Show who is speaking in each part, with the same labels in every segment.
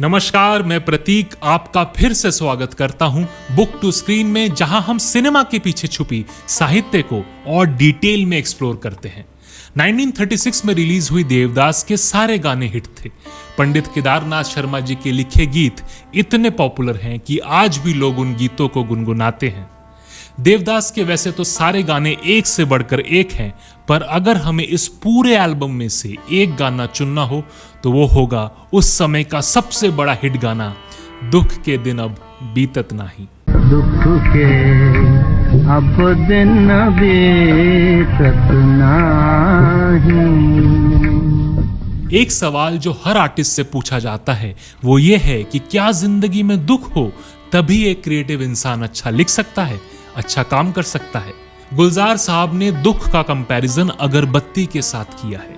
Speaker 1: नमस्कार, मैं प्रतीक आपका फिर से स्वागत करता हूं बुक टू स्क्रीन में, जहां हम सिनेमा के पीछे छुपी साहित्य को और डिटेल में एक्सप्लोर करते हैं। 1936 में रिलीज हुई देवदास के सारे गाने हिट थे। पंडित केदारनाथ शर्मा जी के लिखे गीत इतने पॉपुलर हैं कि आज भी लोग उन गीतों को गुनगुनाते हैं। देवदास के वैसे तो सारे गाने एक से बढ़कर एक हैं, पर अगर हमें इस पूरे एल्बम में से एक गाना चुनना हो तो वो होगा उस समय का सबसे बड़ा हिट गाना, दुख के दिन अब बीतत नाही।
Speaker 2: दुख के अब दिन बीतत नाही।
Speaker 1: एक सवाल जो हर आर्टिस्ट से पूछा जाता है वो ये है कि क्या जिंदगी में दुख हो तभी एक क्रिएटिव इंसान अच्छा लिख सकता है, अच्छा काम कर सकता है। गुलजार साहब ने दुख का कंपैरिजन अगरबत्ती के साथ किया है।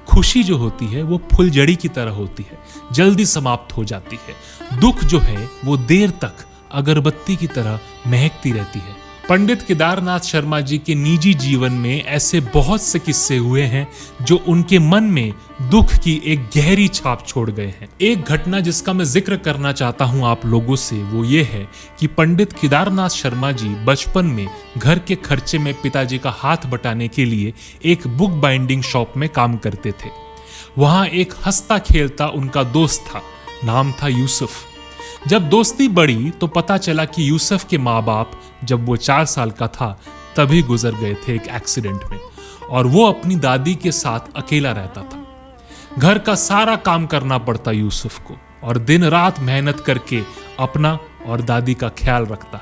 Speaker 1: खुशी जो होती है वो फुलझड़ी की तरह होती है, जल्दी समाप्त हो जाती है। दुख जो है वो देर तक अगरबत्ती की तरह महकती रहती है। पंडित केदारनाथ शर्मा जी के निजी जीवन में ऐसे बहुत से किस्से हुए हैं जो उनके मन में दुख की एक गहरी छाप छोड़ गए हैं। एक घटना जिसका मैं जिक्र करना चाहता हूं आप लोगों से वो ये है कि पंडित केदारनाथ शर्मा जी बचपन में घर के खर्चे में पिताजी का हाथ बटाने के लिए एक बुक बाइंडिंग शॉप में काम करते थे। वहां एक हंसता खेलता उनका दोस्त था, नाम था यूसुफ। जब दोस्ती बढ़ी तो पता चला कि यूसुफ के माँ बाप जब वो 4 साल का था तभी गुजर गए थे एक एक्सीडेंट में, और वो अपनी दादी के साथ अकेला रहता था। घर का सारा काम करना पड़ता यूसुफ को, और दिन रात मेहनत करके अपना और दादी का ख्याल रखता,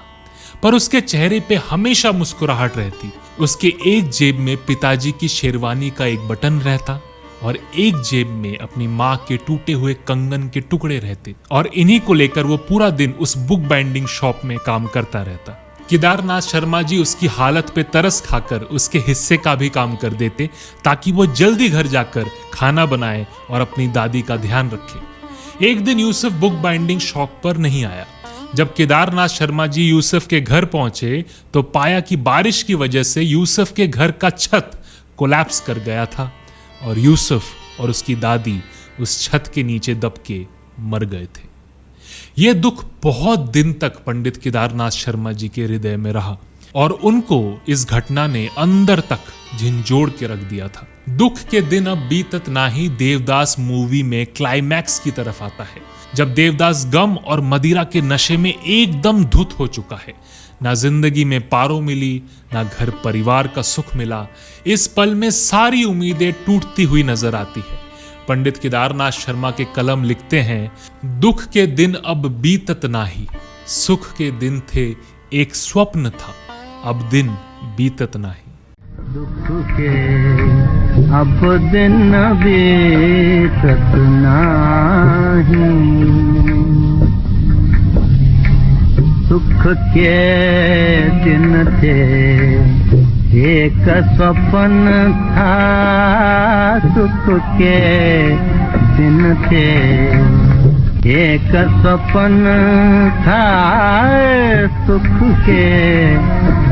Speaker 1: पर उसके चेहरे पे हमेशा मुस्कुराहट रहती। उसके एक जेब में पिताजी की शेरवानी का एक बटन रहता और एक जेब में अपनी माँ के टूटे हुए कंगन के टुकड़े रहते, और इन्हीं को लेकर वो पूरा दिन उस बुक बाइंडिंग शॉप में काम करता रहता। केदारनाथ शर्मा जी उसकी हालत पे तरस खाकर उसके हिस्से का भी काम कर देते ताकि वो जल्दी घर जाकर खाना बनाए और अपनी दादी का ध्यान रखे। एक दिन यूसुफ बुक बाइंडिंग शॉप पर नहीं आया। जब केदारनाथ शर्मा जी यूसुफ के घर पहुंचे तो पाया कि बारिश की वजह से यूसुफ के घर का छत कोलैप्स कर गया था और यूसुफ और उसकी दादी उस छत के नीचे दब के मर गए थे। यह दुख बहुत दिन तक पंडित केदारनाथ शर्मा जी के हृदय में रहा और उनको इस घटना ने अंदर तक झिंझोड़ के रख दिया था। दुख के दिन अब बीतत नाही देवदास मूवी में क्लाइमैक्स की तरफ आता है, जब देवदास गम और मदिरा के नशे में एकदम धुत हो चुका है। ना जिंदगी में पारो मिली, ना घर परिवार का सुख मिला। इस पल में सारी उम्मीदें टूटती हुई नजर आती है। पंडित केदारनाथ शर्मा के कलम लिखते हैं, दुख के दिन अब बीतत नाही, सुख के दिन थे एक स्वप्न था, अब दिन बीतत नाही।
Speaker 2: दुख के अब दिन बीतत नाही। सुख के दिन थे एक स्वप्न था, सुख के दिन थे एक स्वप्न था, सुख के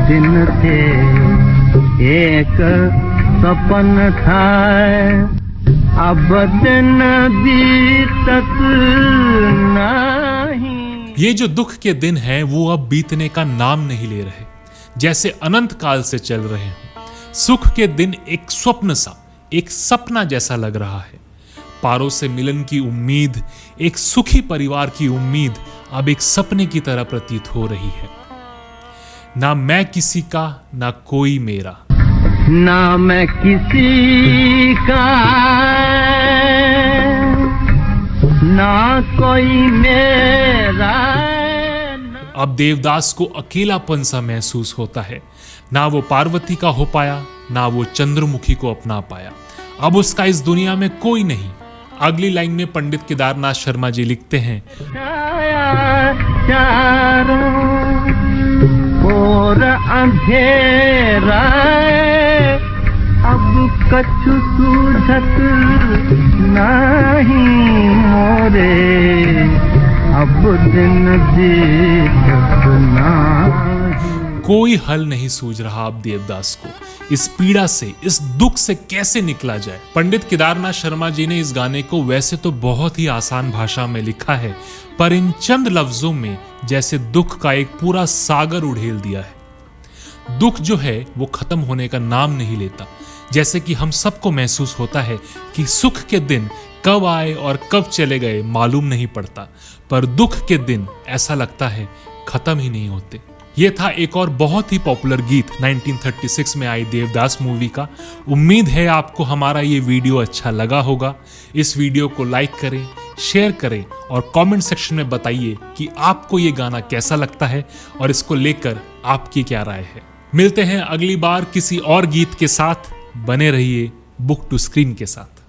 Speaker 2: दिन थे एक स्वप्न था, अब दिन बीतत नहीं।
Speaker 1: ये जो दुख के दिन हैं वो अब बीतने का नाम नहीं ले रहे, जैसे अनंत काल से चल रहे हों। सुख के दिन एक स्वप्न सा, एक सपना जैसा लग रहा है। पारों से मिलन की उम्मीद, एक सुखी परिवार की उम्मीद अब एक सपने की तरह प्रतीत हो रही है। ना मैं किसी का, ना कोई मेरा,
Speaker 2: ना मैं किसी का, ना कोई मेरा।
Speaker 1: अब देवदास को अकेलापन सा महसूस होता है। ना वो पार्वती का हो पाया, ना वो चंद्रमुखी को अपना पाया। अब उसका इस दुनिया में कोई नहीं। अगली लाइन में पंडित केदारनाथ शर्मा जी लिखते हैं,
Speaker 2: और अंधेरा अब कछु सूझत नहीं मोरे, अब दिन बीतत नाही।
Speaker 1: कोई हल नहीं सूझ रहा अब देवदास को। इस पीड़ा से, इस दुख से कैसे निकला जाए। पंडित केदारनाथ शर्मा जी ने इस गाने को वैसे तो बहुत ही आसान भाषा में लिखा है, पर इन चंद लफ्जों में जैसे दुख का एक पूरा सागर उड़ेल दिया है। दुख जो है वो खत्म होने का नाम नहीं लेता। जैसे कि हम सबको महसूस होता है कि सुख के दिन कब आए और कब चले गए मालूम नहीं पड़ता, पर दुख के दिन ऐसा लगता है खत्म ही नहीं होते। ये था एक और बहुत ही पॉपुलर गीत 1936 में आई देवदास मूवी का। उम्मीद है आपको हमारा ये वीडियो अच्छा लगा होगा। इस वीडियो को लाइक करें, शेयर करें और कमेंट सेक्शन में बताइए कि आपको ये गाना कैसा लगता है और इसको लेकर आपकी क्या राय है। मिलते हैं अगली बार किसी और गीत के साथ। बने रहिए बुक टू स्क्रीन के साथ।